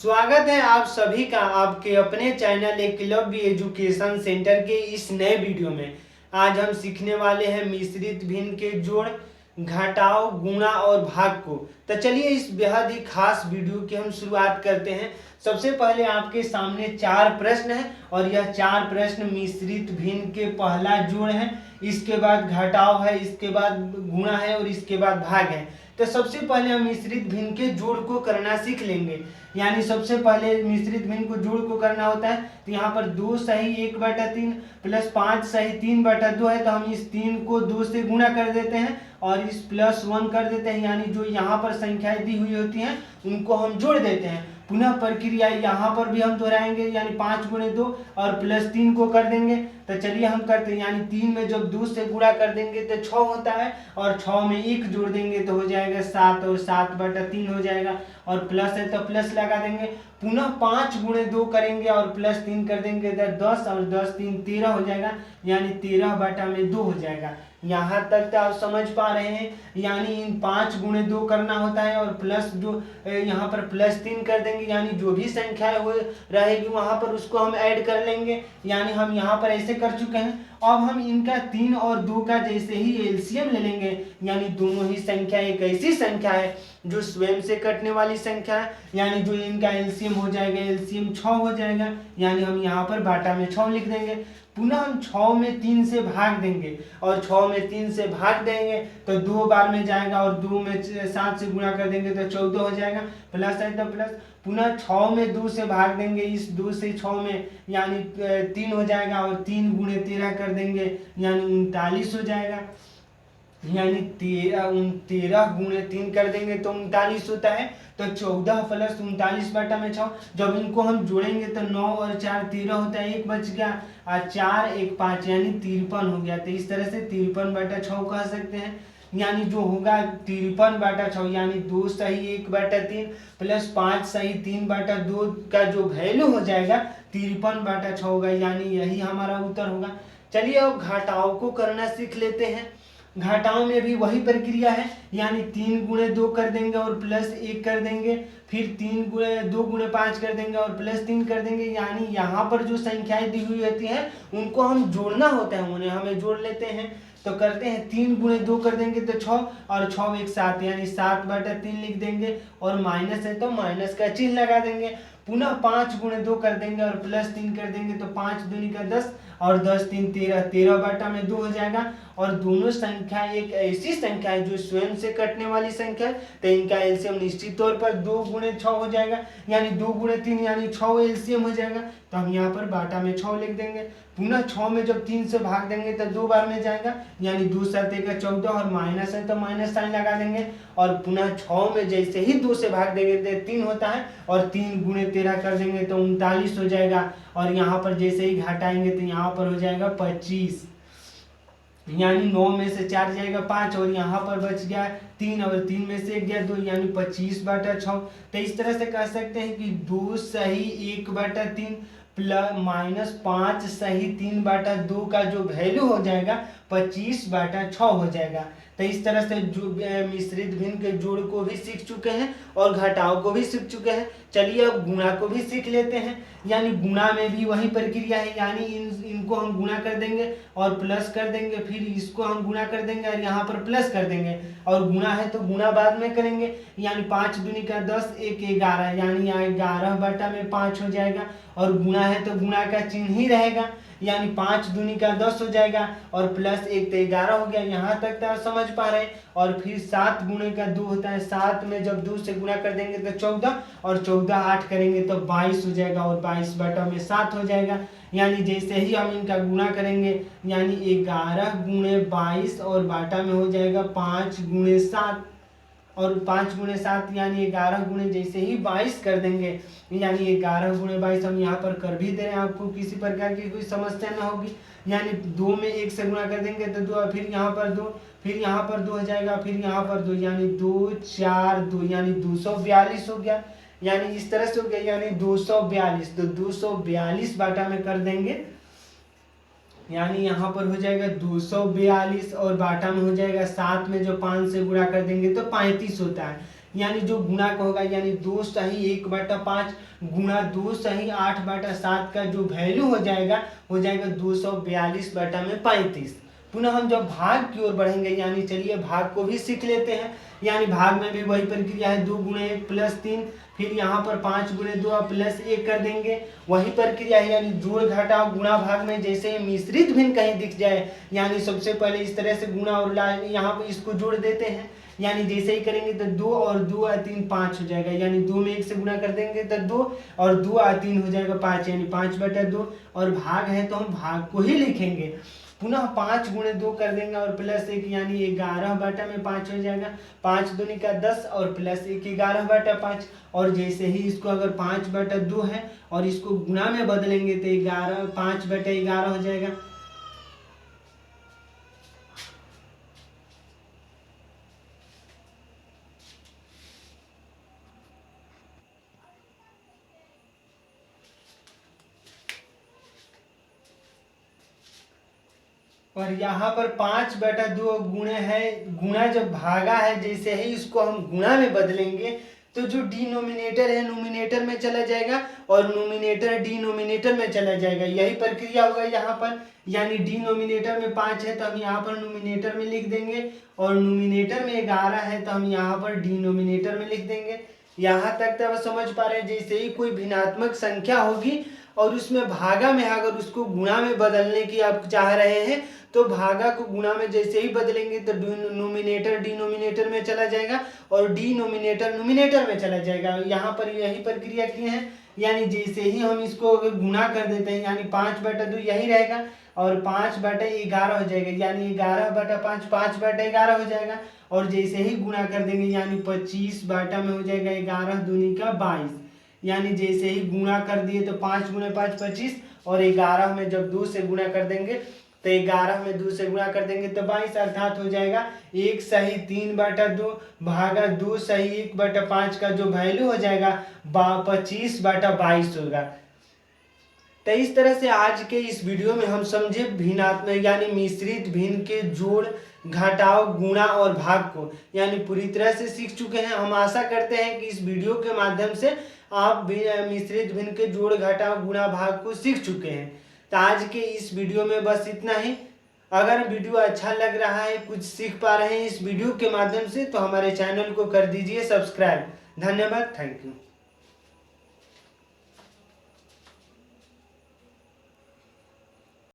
स्वागत है आप सभी का आपके अपने चैनल एकलव्य एजुकेशन सेंटर के इस नए वीडियो में। आज हम सीखने वाले हैं मिश्रित भिन्न के जोड़, घटाव, गुणा और भाग को। तो चलिए इस बेहद ही खास वीडियो की हम शुरुआत करते हैं। सबसे पहले आपके सामने 4 प्रश्न हैं और यह 4 प्रश्न मिश्रित भिन्न के पहला जोड़ है, इसके बाद घटाव है, इसके बाद गुणा है और इसके बाद भाग है। तो सबसे पहले हम मिश्रित भिन्न के जोड़ को करना सीख लेंगे। यानी सबसे पहले मिश्रित भिन्न को जोड़ को करना होता है, तो यहाँ पर 2 सही 1/3 प्लस 5 सही 3/2 है, तो हम इस 3 को 2 से गुणा कर देते हैं और इस +1 कर देते हैं। यानी जो यहाँ पर संख्याएं दी हुई होती हैं उनको हम जोड़ देते हैं। पुनः प्रक्रिया यहाँ पर भी हम दोहराएंगे, यानी 5 × 2 और +3 को कर देंगे। तो चलिए हम करते हैं, यानी 3 में जब 2 से गुणा कर देंगे तो 6 होता है और 6 में 1 जोड़ देंगे तो हो जाएगा 7 और 7/3 हो जाएगा और प्लस है तो प्लस लगा देंगे। पुनः 5 × 2 करेंगे और +3 कर देंगे तो 10 और 10 3 13 हो जाएगा, यानी 13/2 हो जाएगा। यहाँ तक तो आप समझ पा रहे हैं। यानी इन 5 × 2 करना होता है और प्लस जो यहाँ पर +3 कर देंगे, यानी जो भी संख्या हो रहेगी वहाँ पर उसको हम ऐड कर लेंगे। यानी हम यहाँ पर ऐसे कर चुके हैं। अब हम इनका 3 और 2 का जैसे ही एलसीएम ले लेंगे, यानी दोनों ही संख्या एक ऐसी संख्या है जो स्वयं से कटने वाली संख्या है, यानी जो इनका एलसीएम हो जाएगा, एलसीएम 6 हो जाएगा। यानी हम यहाँ पर बाटा में 6 लिख देंगे। पुनः हम 6 में 3 से भाग देंगे और 6 में 3 से भाग देंगे तो 2 बार में जाएगा और 2 में 7 से गुणा कर देंगे तो 14 हो जाएगा, प्लस है तो प्लस। पुनः 6 में 2 से भाग देंगे, इस 2 से 6 में यानी 3 हो जाएगा और 3 × 13 कर देंगे यानी 39 हो जाएगा। यानी 13 × 3 कर देंगे तो 39 होता है। तो 14 + 39/6। जब इनको हम जोड़ेंगे तो 9 और 4 13 होता है, 1 बच गया और 4 1 5 यानी 53 हो गया। तो इस तरह से 53/6 कह सकते हैं। यानी जो होगा 53/6 यानी 2 सही 1/3 प्लस 5 सही 3/2 का जो वैल्यू हो जाएगा 53/6 होगा, यानी यही हमारा उत्तर होगा। चलिए अब घटाव को करना सीख लेते हैं। घटाव में भी वही प्रक्रिया है, यानी 3 × 2 कर देंगे और +1 कर देंगे, फिर 2 × 5 कर देंगे और +3 कर देंगे। यानी यहाँ पर जो संख्याएं दी हुई होती हैं उनको हम जोड़ना होता है, उन्हें हमें जोड़ लेते हैं। तो करते हैं, 3 × 2 कर देंगे तो 6 और 6 1 7 यानी 7/3 लिख देंगे और माइनस है तो माइनस का चिन्ह लगा देंगे। पुनः 5 × 2 कर देंगे और +3 कर देंगे तो 5 दूनी का 10 और 10 3 13 13/2 हो जाएगा। और दोनों संख्या एक ऐसी संख्या है जो स्वयं से कटने वाली संख्या है, तो इनका एलसीएम निश्चित तौर पर 2 × 6 हो जाएगा, यानी 2 × 3 यानी 6 एलसीएम हो जाएगा। तो हम यहाँ पर बाटा में 6 लिख देंगे। पुनः 6 में जब 3 से भाग देंगे तो 2 बार में जाएगा, यानी 2 7 1 14 और माइनस है तो माइनस साइन लगा देंगे। और पुनः 6 में जैसे ही 2 से भाग देंगे तो 3 होता है और 3 × 13 कर देंगे तो 39 हो जाएगा। और यहाँ पर जैसे ही घटाएंगे तो यहाँ पर हो जाएगा 25, यानी 9 में से 4 जाएगा 5 और यहाँ पर बच गया 3 और 3 में से 1 गया 2 यानी 25/6। तो इस तरह से कह सकते हैं कि 2 सही 1/3 प्लस -5 सही 3/2 का जो वैल्यू हो जाएगा 25/6 हो जाएगा। तो इस तरह से जो मिश्रित भिन्न के जोड़ को भी सीख चुके हैं और घटाव को भी सीख चुके हैं। चलिए अब गुणा को भी सीख लेते हैं। यानी गुणा में भी वही प्रक्रिया है, यानी इनको हम गुणा कर देंगे और प्लस कर देंगे, फिर इसको हम गुणा कर देंगे और यहाँ पर प्लस कर देंगे। और गुणा है तो गुणा बाद में करेंगे, यानी 5 दूनी का 10 1 11 यानी 11/5 हो जाएगा। और गुणा है तो गुणा का चिन्ह ही रहेगा, यानी 5 दूनी का 10 हो जाएगा और +1 तो 11 हो गया। यहाँ तक तो आप समझ पा रहे हैं। और फिर 7 × 2 होता है, 7 में जब 2 से गुणा कर देंगे तो 14 और 14 8 करेंगे तो 22 हो जाएगा और 22/7 हो जाएगा। यानी जैसे ही हम इनका गुणा करेंगे, यानी 11 × 22 और बाटा में हो जाएगा 5 × 7 और 5 × 7 यानी 11 × जैसे ही 22 कर देंगे, यानी 11 × 22 हम यहाँ पर कर भी दे रहे हैं, आपको किसी प्रकार की कोई समस्या ना होगी। यानी 2 में 1 से गुणा कर देंगे तो 2, फिर यहाँ पर 2, फिर यहाँ पर 2 हो जाएगा, फिर यहाँ पर 2 यानी 2 4 2 यानी 242 हो गया। यानी इस तरह से हो गया, यानी 242 तो 242 बाटा में कर देंगे, यानी यहाँ पर हो जाएगा 242 और बाटा में हो जाएगा 7 में जो 5 से गुणा कर देंगे तो 35 होता है। यानी जो गुणा का होगा यानी 2 सही 1/5 गुणा 2 सही 8/7 का जो वैल्यू हो जाएगा 242/35। पुनः हम जब भाग की ओर बढ़ेंगे यानी चलिए भाग को भी सीख लेते हैं। यानी भाग में भी वही प्रक्रिया है, 2 × 1 + 3, फिर यहाँ पर 5 × 2 + 1 कर देंगे। वही प्रक्रिया है यानी जोड़ घटाव गुणा भाग में जैसे मिश्रित भिन्न कहीं दिख जाए यानी सबसे पहले इस तरह से गुणा और यहाँ पर इसको जोड़ देते हैं। यानी जैसे ही करेंगे तो 2 और 2 और 3 5 हो जाएगा। यानी 2 में 1 से गुणा कर देंगे तो 2 और 2 और 3 हो जाएगा 5, यानी 5/2। और भाग है तो हम भाग को ही लिखेंगे। पुनः 5 × 2 कर देंगे और +1 यानी 11/5 हो जाएगा। 5 दूनी का 10 और +1 11/5। और जैसे ही इसको अगर 5/2 है और इसको गुणा में बदलेंगे तो 11 5/11 हो जाएगा। और यहाँ पर 5/2 गुणे है, गुणा जब भागा है जैसे ही इसको हम गुणा में बदलेंगे तो जो डिनोमिनेटर है नोमिनेटर में चला जाएगा और नोमिनेटर डिनोमिनेटर में चला जाएगा। यही प्रक्रिया होगा यहाँ पर। यानी डिनोमिनेटर में 5 है तो हम यहाँ पर नोमिनेटर में लिख देंगे और नोमिनेटर में 11 है तो हम यहाँ पर डिनोमिनेटर में लिख देंगे। यहाँ तक तो अब समझ पा रहे हैं। जैसे ही कोई भिन्नात्मक संख्या होगी और उसमें भागा में अगर उसको गुणा में बदलने की आप चाह रहे हैं तो भागा को गुणा में जैसे ही बदलेंगे तो नोमिनेटर डिनोमिनेटर में चला जाएगा और डिनोमिनेटर नोमिनेटर में चला जाएगा। यहाँ पर यही प्रक्रिया की है। यानी जैसे ही हम इसको अगर गुणा कर देते हैं यानी 5/2 यही रहेगा और 5/11 हो जाएगा। यानी 11/5 5/11 हो जाएगा। और जैसे ही गुणा कर देंगे यानी 25 बाटा में हो जाएगा 11 दूनी का 22। यानी जैसे ही गुणा कर दिए तो 5 × 5 25 और 11 में जब 2 से गुणा कर देंगे तो 11 में 2 से गुणा कर देंगे तो 22, अर्थात हो जाएगा 1 सही 3/2 भागा 2 सही 1/5 का जो वैल्यू हो जाएगा 25/22 होगा। तो इस तरह से आज के इस वीडियो में हम समझे भिन्नात्मक यानी मिश्रित भिन्न के जोड़ घटाव गुणा और भाग को यानी पूरी तरह से सीख चुके हैं। हम आशा करते हैं कि इस वीडियो के माध्यम से आप भी मिश्रित भिन्न के जोड़ घटाव गुणा भाग को सीख चुके हैं। तो आज के इस वीडियो में बस इतना ही। अगर वीडियो अच्छा लग रहा है, कुछ सीख पा रहे हैं इस वीडियो के माध्यम से, तो हमारे चैनल को कर दीजिए सब्सक्राइब। धन्यवाद, थैंक यू।